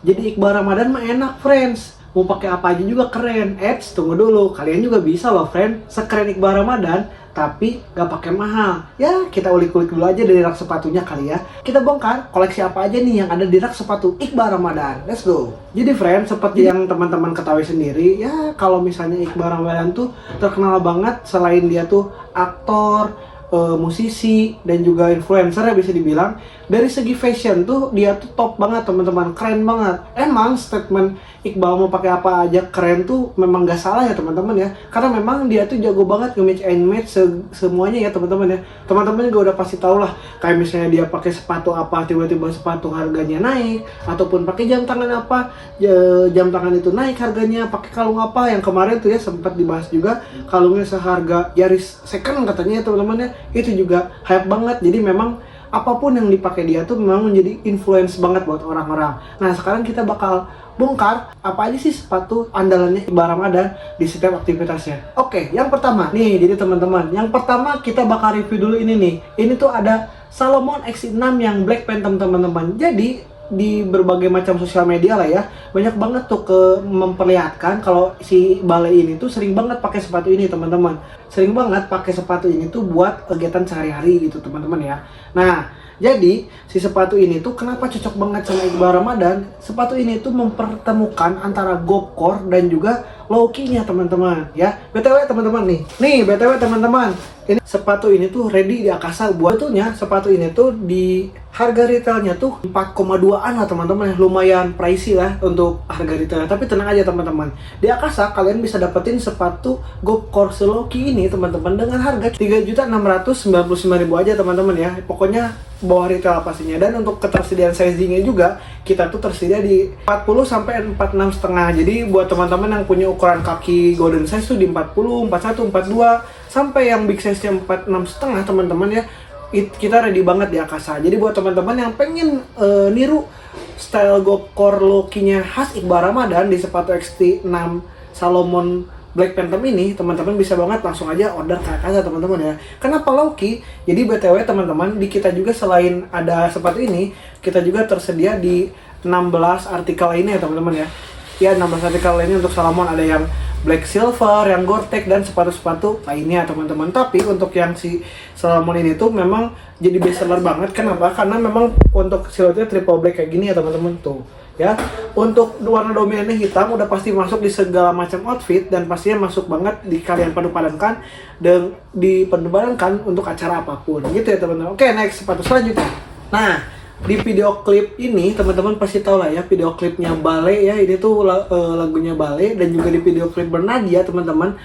Jadi Iqbal Ramadan mah enak, friends. Mau pakai apa aja juga keren. Eits, tunggu dulu. Kalian juga bisa loh, friend. Sekeren Iqbal Ramadan, tapi gak pakai mahal. Ya, kita ulik-ulik dulu aja dari rak sepatunya kali ya. Kita bongkar koleksi apa aja nih yang ada di rak sepatu Iqbal Ramadan. Let's go. Jadi, friend, seperti yang teman-teman ketahui sendiri, ya kalau misalnya Iqbal Ramadan tuh terkenal banget selain dia tuh aktor, musisi dan juga influencer ya bisa dibilang. Dari segi fashion tuh dia tuh top banget teman-teman, keren banget. Emang statement Iqbal mau pakai apa aja keren tuh memang gak salah ya teman-teman ya, karena memang dia tuh jago banget nge-match and match semuanya ya teman-teman ya. Teman-teman juga udah pasti tahu lah, kayak misalnya dia pakai sepatu apa tiba-tiba sepatu harganya naik, ataupun pakai jam tangan apa jam tangan itu naik harganya, pakai kalung apa yang kemarin tuh ya sempat dibahas juga, kalungnya seharga Yaris second katanya ya teman-teman ya. Itu juga hype banget. Jadi memang apapun yang dipakai dia tuh memang menjadi influence banget buat orang-orang. Nah sekarang kita bakal bongkar apa aja sih sepatu andalannya Iqbal Ramadan di setiap aktivitasnya. Oke, yang pertama nih, jadi teman-teman, yang pertama kita bakal review dulu ini nih. Ini tuh ada Salomon X6 yang Black Phantom teman-teman. Jadi di berbagai macam sosial media lah ya, banyak banget tuh memperlihatkan kalau si Bale ini tuh sering banget pakai sepatu ini teman-teman. Sering banget pakai sepatu ini tuh buat kegiatan sehari-hari gitu teman-teman ya. Nah, jadi si sepatu ini tuh kenapa cocok banget sama Iqbal Ramadan? Sepatu ini tuh mempertemukan antara Gopcore dan juga low-key-nya teman-teman ya. BTW teman-teman nih BTW teman-teman, ini sepatu ini tuh ready di Akasa. Buatnya sepatu ini tuh di harga retailnya tuh 4,2an lah teman-teman, lumayan pricey lah untuk harga retailnya. Tapi tenang aja teman-teman, di Akasa kalian bisa dapetin sepatu Gopcore Low-key ini teman-teman dengan harga 3.699.000 aja teman-teman ya. Pokoknya bawah retail pastinya. Dan untuk ketersediaan sizingnya juga kita tuh tersedia di 40 sampai 46 setengah. Jadi buat teman-teman yang punya ukuran kaki golden size tuh di 40, 41, 42 sampai yang big size nya 46 setengah teman-teman ya. Kita ready banget di Akasa. Jadi buat teman-teman yang pengen niru style Gopcore low-key-nya khas Iqbal Ramadan di sepatu XT6 Salomon Black Phantom ini, teman-teman bisa banget langsung aja order ke Akasa teman-teman ya. Kenapa low-key? Jadi BTW teman-teman, di kita juga selain ada sepatu ini, kita juga tersedia di 16 artikel lainnya ya teman-teman ya. Ya 16 artikel lainnya untuk Salomon, ada yang Black Silver, yang Gore-Tex dan sepatu-sepatu lainnya teman-teman. Tapi untuk yang si Salomon ini tuh memang jadi best seller banget. Kenapa? Karena memang untuk siluetnya triple black kayak gini ya teman-teman tuh. Ya, untuk warna dominannya hitam udah pasti masuk di segala macam outfit dan pastinya masuk banget di kalian padupadankan dan dipadupadankan untuk acara apapun gitu ya teman-teman. Oke, next sepatu selanjutnya. Nah, di video klip ini teman-teman pasti tahu lah ya, video klipnya Bale ya. Ini tuh lagunya Bale, dan juga di video klip Bernadia teman-teman,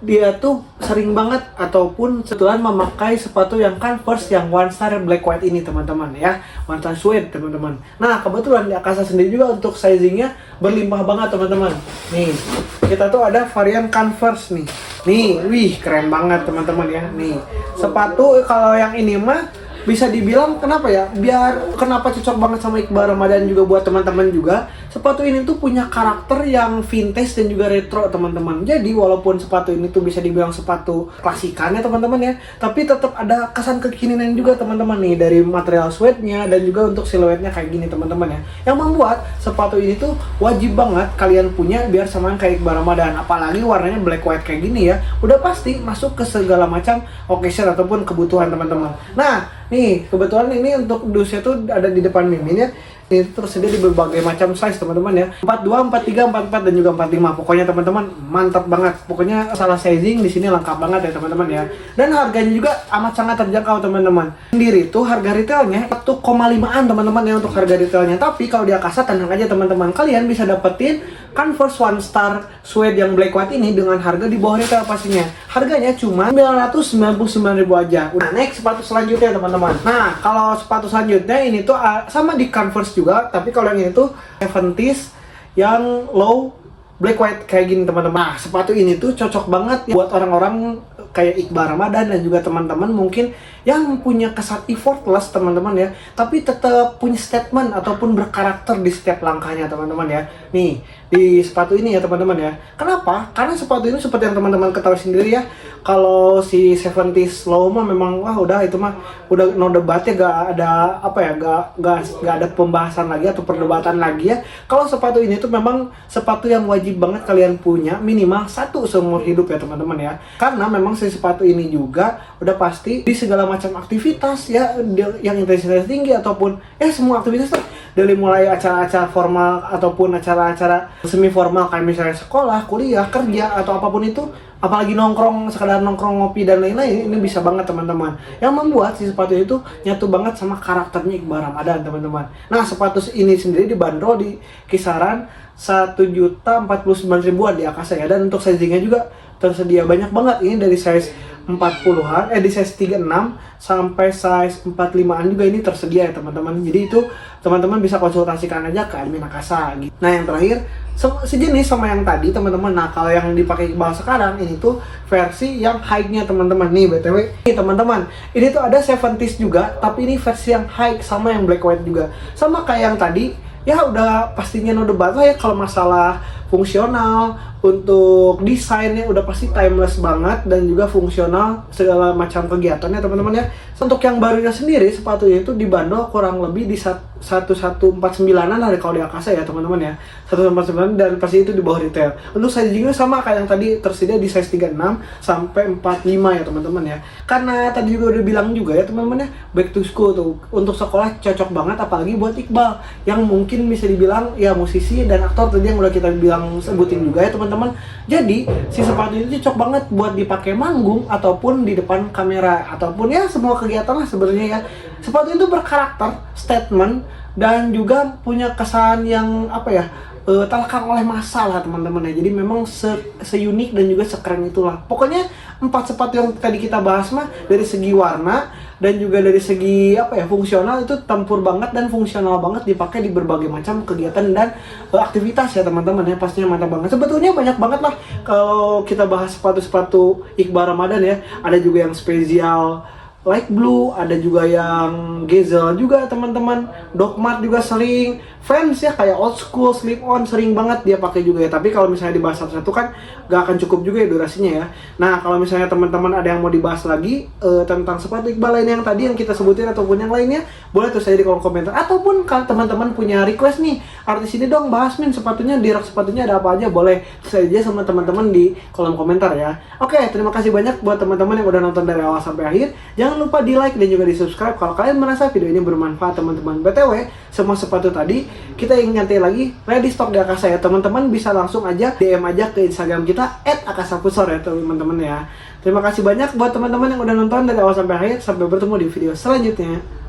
dia tuh sering banget ataupun setelan memakai sepatu yang Converse yang One Star Black White ini teman-teman ya, One Star Suede teman-teman. Nah kebetulan di Akasa sendiri juga untuk sizingnya berlimpah banget teman-teman. Nih kita tuh ada varian Converse nih, wih keren banget teman-teman ya. Nih sepatu kalau yang ini mah bisa dibilang kenapa ya, biar kenapa cocok banget sama Iqbal Ramadan juga buat teman-teman juga. Sepatu ini tuh punya karakter yang vintage dan juga retro teman-teman. Jadi walaupun sepatu ini tuh bisa dibilang sepatu klasikan ya teman-teman ya, tapi tetap ada kesan kekinian juga teman-teman nih, dari material suede-nya dan juga untuk siluetnya kayak gini teman-teman ya. Yang membuat sepatu ini tuh wajib banget kalian punya biar samain kayak Iqbal Ramadan. Apalagi warnanya black white kayak gini ya, udah pasti masuk ke segala macam occasion ataupun kebutuhan teman-teman. Nah nih, kebetulan ini untuk dusnya tuh ada di depan Mimin ya. Ini tersedia di berbagai macam size teman-teman ya. 42, 43, 44 dan juga 45. Pokoknya teman-teman mantap banget. Pokoknya salah sizing di sini lengkap banget ya teman-teman ya. Dan harganya juga amat sangat terjangkau teman-teman. Sendiri tuh harga retailnya 1,5an teman-teman ya untuk harga retailnya. Tapi kalau di Akasa tenang aja teman-teman, kalian bisa dapetin Converse One Star Suede yang black white ini dengan harga di bawah retail pastinya. Harganya cuma 999.000 aja. Udah, next sepatu selanjutnya teman-teman. Nah, kalau sepatu selanjutnya ini tuh sama di Converse juga, tapi kalau yang ini tuh 70s yang low black white kayak gini teman-teman. Nah, sepatu ini tuh cocok banget ya buat orang-orang kayak Iqbal Ramadan dan juga teman-teman mungkin yang punya kesan effortless teman-teman ya, tapi tetap punya statement ataupun berkarakter di setiap langkahnya teman-teman ya. Nih, di sepatu ini ya teman-teman ya. Kenapa? Karena sepatu ini seperti yang teman-teman ketahui sendiri ya, kalau si 70s low mah memang wah udah itu mah udah no debatnya, gak ada apa ya, gak ada pembahasan lagi atau perdebatan lagi ya. Kalau sepatu ini tuh memang sepatu yang wajib banget kalian punya minimal satu seumur hidup ya teman-teman ya. Karena memang si sepatu ini juga udah pasti di segala macam aktivitas ya, yang intensitas tinggi ataupun semua aktivitas tuh, dari mulai acara-acara formal ataupun acara-acara semi formal kayak misalnya sekolah, kuliah, kerja atau apapun itu, apalagi nongkrong, sekadar nongkrong ngopi dan lain-lain, ini bisa banget teman-teman. Yang membuat si sepatu itu nyatu banget sama karakternya Iqbal Ramadan teman-teman. Nah, sepatu ini sendiri dibanderol di kisaran 1.049.000-an di Akasa ya, dan untuk sizingnya juga tersedia banyak banget. Ini dari size 40-an, di size 36 sampai size 45-an juga ini tersedia ya teman-teman. Jadi itu teman-teman bisa konsultasikan aja ke admin Akasa gitu. Nah, yang terakhir sejenis sama yang tadi teman-teman. Nah, kalau yang dipakai Iqbal sekarang ini tuh versi yang high-nya teman-teman. Nih BTW, nih teman-teman, ini tuh ada 70s juga, tapi ini versi yang high sama yang black white juga. Sama kayak yang tadi, ya udah pastinya no debat lah ya kalau masalah fungsional. Untuk desainnya udah pasti timeless banget dan juga fungsional segala macam kegiatannya teman-teman ya. Untuk yang barunya sendiri, sepatunya itu dibanderol kurang lebih di 1149-an dari kalau di Akasa ya teman-teman ya. 149 dan pasti itu di bawah retail. Untuk sizingnya sama kayak yang tadi, tersedia di size 36 sampai 45 ya teman-teman ya. Karena tadi juga udah bilang juga ya teman-teman ya, back to school tuh untuk sekolah cocok banget, apalagi buat Iqbal yang mungkin bisa dibilang ya musisi dan aktor tadi yang udah kita bilang sebutin juga ya teman-teman. Jadi si sepatu ini cocok banget buat dipakai manggung ataupun di depan kamera ataupun ya semua kegiatan lah sebenarnya ya. Sepatu itu berkarakter, statement, dan juga punya kesan yang apa ya, terlekang oleh masa lah teman-teman ya. Jadi memang seunik dan juga sekeren itulah. Pokoknya 4 sepatu yang tadi kita bahas mah dari segi warna dan juga dari segi apa ya, fungsional itu tempur banget dan fungsional banget dipakai di berbagai macam kegiatan dan aktivitas ya teman-teman ya. Pastinya mantap banget. Sebetulnya banyak banget lah kalau kita bahas sepatu-sepatu Iqbal Ramadan ya. Ada juga yang spesial light blue, ada juga yang Gazelle juga teman-teman. Dogmart juga sering, Vans ya kayak old school, slip on sering banget dia pakai juga ya. Tapi kalau misalnya dibahas satu-satu kan gak akan cukup juga ya durasinya ya. Nah, kalau misalnya teman-teman ada yang mau dibahas lagi tentang sepatu Iqbal lain yang tadi yang kita sebutin ataupun yang lainnya, boleh tulis aja di kolom komentar. Ataupun kalau teman-teman punya request nih, artis ini dong bahas min sepatunya, di rak sepatunya ada apa aja, boleh tulis aja sama teman-teman di kolom komentar ya. Oke, terima kasih banyak buat teman-teman yang udah nonton dari awal sampai akhir. Jangan lupa di like dan juga di subscribe kalau kalian merasa video ini bermanfaat teman-teman. BTW, semua sepatu tadi kita ingin nyantai lagi ready stock di Akasa ya teman-teman. Bisa langsung aja DM aja ke Instagram kita @akasafutsal ya teman-teman ya. Terima kasih banyak buat teman-teman yang udah nonton dari awal sampai akhir. Sampai bertemu di video selanjutnya.